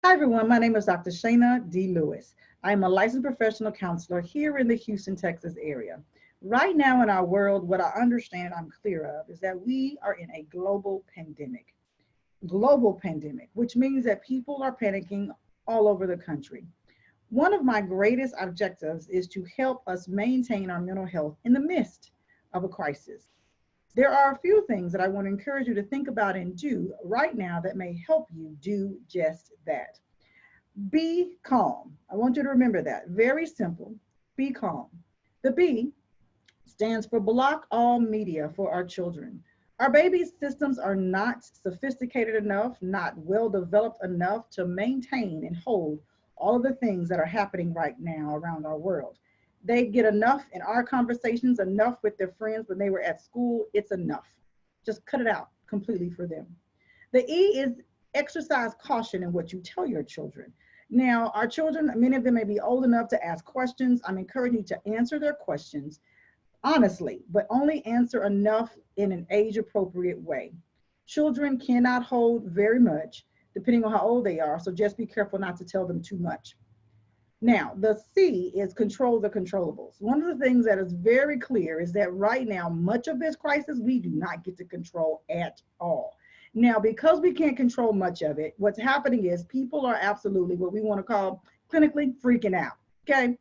Hi, everyone. My name is Dr. Shana D. Lewis. I am a licensed professional counselor here in the Houston, Texas area. Right now in our world, what I understand I'm clear of is that we are in a global pandemic, which means that people are panicking all over the country. One of my greatest objectives is to help us maintain our mental health in the midst of a crisis. There are a few things that I want to encourage you to think about and do right now that may help you do just that. Be calm. I want you to remember that. Very simple. Be calm. The B stands for block all media for our children. Our babies' systems are not sophisticated enough, not well developed enough to maintain and hold all of the things that are happening right now around our world. They get enough in our conversations, enough with their friends when they were at school. It's enough. Just cut it out completely for them. The E is exercise caution in what you tell your children. Now, our children, many of them may be old enough to ask questions. I'm encouraging you to answer their questions honestly, but only answer enough in an age appropriate way. Children cannot hold very much depending on how old they are, so just be careful not to tell them too much. Now, the C is control the controllables. One of the things that is very clear is that right now, much of this crisis we do not get to control at all. Now, because we can't control much of it, what's happening is people are absolutely what we want to call clinically freaking out. Okay.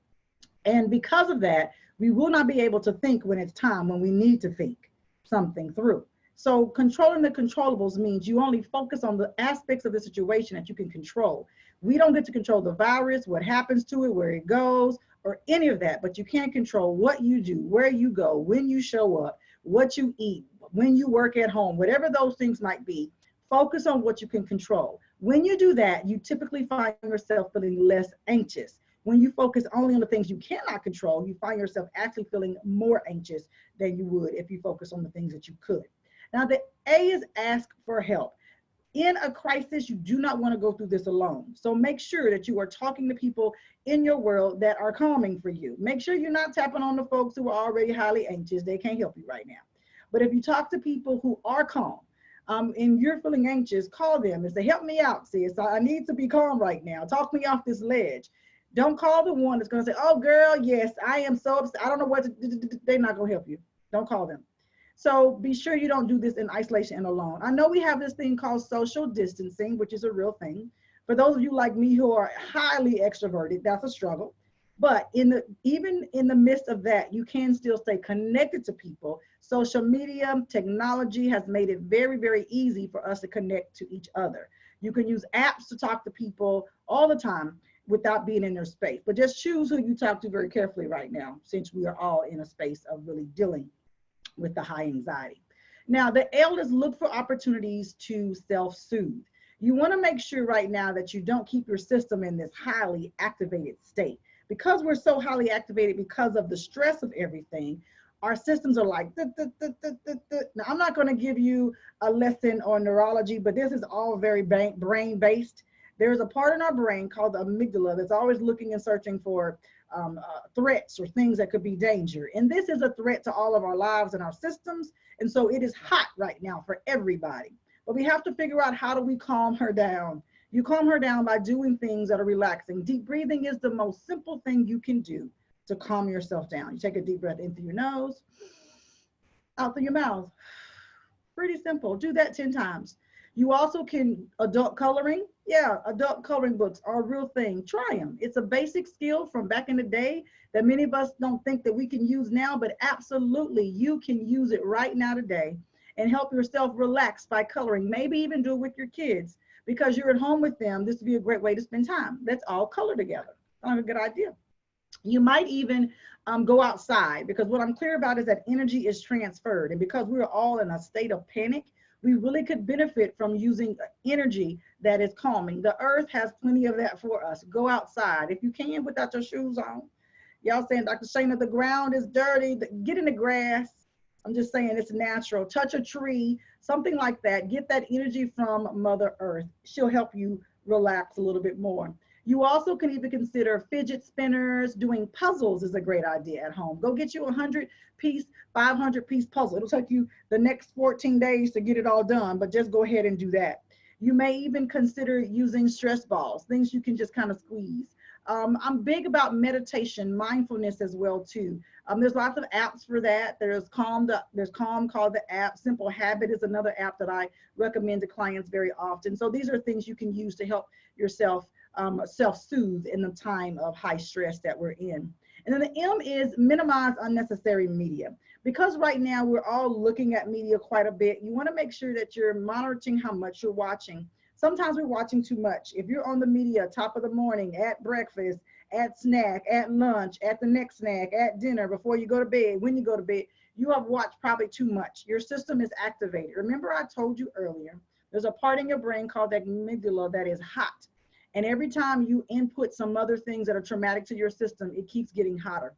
And because of that, we will not be able to think when it's time, when we need to think something through. So controlling the controllables means you only focus on the aspects of the situation that you can control. We don't get to control the virus, what happens to it, where it goes, or any of that, but you can control what you do, where you go, when you show up, what you eat, when you work at home, whatever those things might be. Focus on what you can control. When you do that, you typically find yourself feeling less anxious. When you focus only on the things you cannot control, you find yourself actually feeling more anxious than you would if you focus on the things that you could. Now, the A is ask for help. In a crisis, you do not want to go through this alone. So make sure that you are talking to people in your world that are calming for you. Make sure you're not tapping on the folks who are already highly anxious. They can't help you right now. But if you talk to people who are calm, and you're feeling anxious, call them and say, help me out, sis. I need to be calm right now. Talk me off this ledge. Don't call the one that's going to say, oh, girl, yes, I am so upset. I don't know what to do. They're not going to help you. Don't call them. So be sure you don't do this in isolation and alone. I know we have this thing called social distancing, which is a real thing. For those of you like me who are highly extroverted, that's a struggle. But even in the midst of that, you can still stay connected to people. Social media technology has made it very, very easy for us to connect to each other. You can use apps to talk to people all the time without being in their space. But just choose who you talk to very carefully right now, since we are all in a space of really dealing with the high anxiety. Now, the L is look for opportunities to self-soothe. You want to make sure right now that you don't keep your system in this highly activated state. Because we're so highly activated because of the stress of everything, our systems are like, duh, duh, duh, duh, duh, duh. Now, I'm not going to give you a lesson on neurology, but this is all very brain-based. There's a part in our brain called the amygdala that's always looking and searching for threats or things that could be danger. And this is a threat to all of our lives and our systems. And so it is hot right now for everybody. But we have to figure out, how do we calm her down? You calm her down by doing things that are relaxing. Deep breathing is the most simple thing you can do to calm yourself down. You take a deep breath in through your nose, out through your mouth. Pretty simple. Do that 10 times. You also can adult coloring. Yeah, adult coloring books are a real thing. Try them. It's a basic skill from back in the day that many of us don't think that we can use now, but absolutely you can use it right now today and help yourself relax by coloring. Maybe even do it with your kids because you're at home with them. This would be a great way to spend time. Let's all color together. Sounds like a good idea. You might even go outside, because what I'm clear about is that energy is transferred. And because we're all in a state of panic, we really could benefit from using energy that is calming. The earth has plenty of that for us. Go outside. If you can, without your shoes on. Y'all saying, Dr. Shana, the ground is dirty. Get in the grass. I'm just saying it's natural. Touch a tree, something like that. Get that energy from Mother Earth. She'll help you relax a little bit more. You also can even consider fidget spinners. Doing puzzles is a great idea at home. Go get you a 100-piece, 500-piece puzzle. It'll take you the next 14 days to get it all done, but just go ahead and do that. You may even consider using stress balls, things you can just kind of squeeze. I'm big about meditation, mindfulness as well too. There's lots of apps for that. There's Calm called the app. Simple Habit is another app that I recommend to clients very often. So these are things you can use to help yourself self-soothe in the time of high stress that we're in. And then the M is minimize unnecessary media. Because right now we're all looking at media quite a bit, you want to make sure that you're monitoring how much you're watching. Sometimes we're watching too much. If you're on the media, top of the morning, at breakfast, at snack, at lunch, at the next snack, at dinner, before you go to bed, when you go to bed, you have watched probably too much. Your system is activated. Remember I told you earlier, there's a part in your brain called the amygdala that is hot. And every time you input some other things that are traumatic to your system, it keeps getting hotter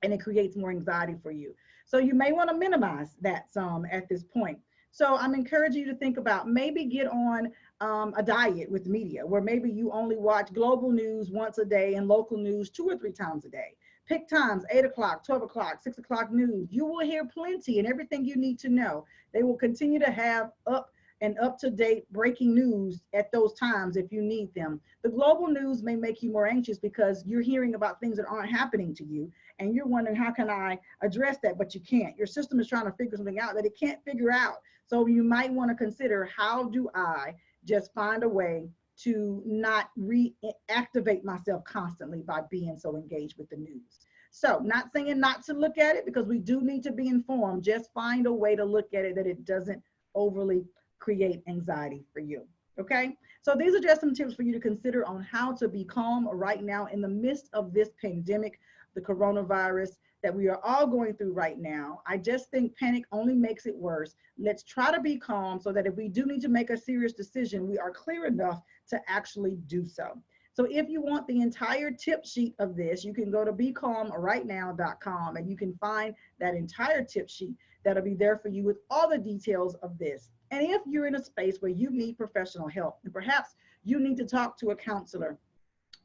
and it creates more anxiety for you. So you may want to minimize that some at this point. So I'm encouraging you to think about maybe get on a diet with media where maybe you only watch global news once a day and local news 2 or 3 times a day. Pick times, 8 o'clock, 12 o'clock, 6 o'clock news. You will hear plenty and everything you need to know. They will continue to have up-to-date breaking news at those times if you need them. The global news may make you more anxious because you're hearing about things that aren't happening to you and you're wondering, how can I address that? But you can't. Your system is trying to figure something out that it can't figure out. So you might want to consider, how do I just find a way to not reactivate myself constantly by being so engaged with the news? So not saying not to look at it, because we do need to be informed. Just find a way to look at it that it doesn't overly create anxiety for you. Okay, so these are just some tips for you to consider on how to be calm right now in the midst of this pandemic, the coronavirus that we are all going through right now. I just think panic only makes it worse. Let's try to be calm so that if we do need to make a serious decision, we are clear enough to actually do so. So if you want the entire tip sheet of this, you can go to becalmrightnow.com and you can find that entire tip sheet that'll be there for you with all the details of this. And if you're in a space where you need professional help, and perhaps you need to talk to a counselor,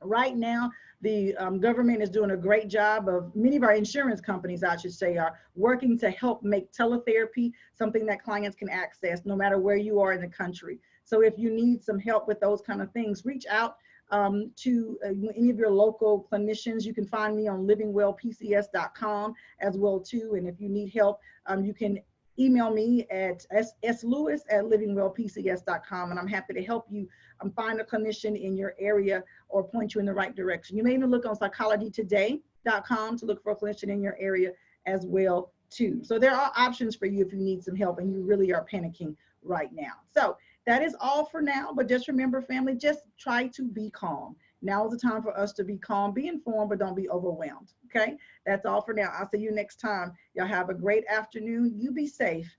right now, the government is doing a great job of, many of our insurance companies, I should say, are working to help make teletherapy something that clients can access no matter where you are in the country. So if you need some help with those kind of things, reach out to any of your local clinicians. You can find me on livingwellpcs.com as well too. And if you need help, you can email me at slewis@livingwellpcs.com, and I'm happy to help you find a clinician in your area or point you in the right direction. You may even look on psychologytoday.com to look for a clinician in your area as well too. So there are options for you if you need some help and you really are panicking right now. So that is all for now, but just remember, family, just try to be calm. Now is the time for us to be calm, be informed, but don't be overwhelmed. Okay, that's all for now. I'll see you next time. Y'all have a great afternoon. You be safe.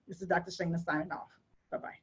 This is Dr. Shana signing off. Bye-bye.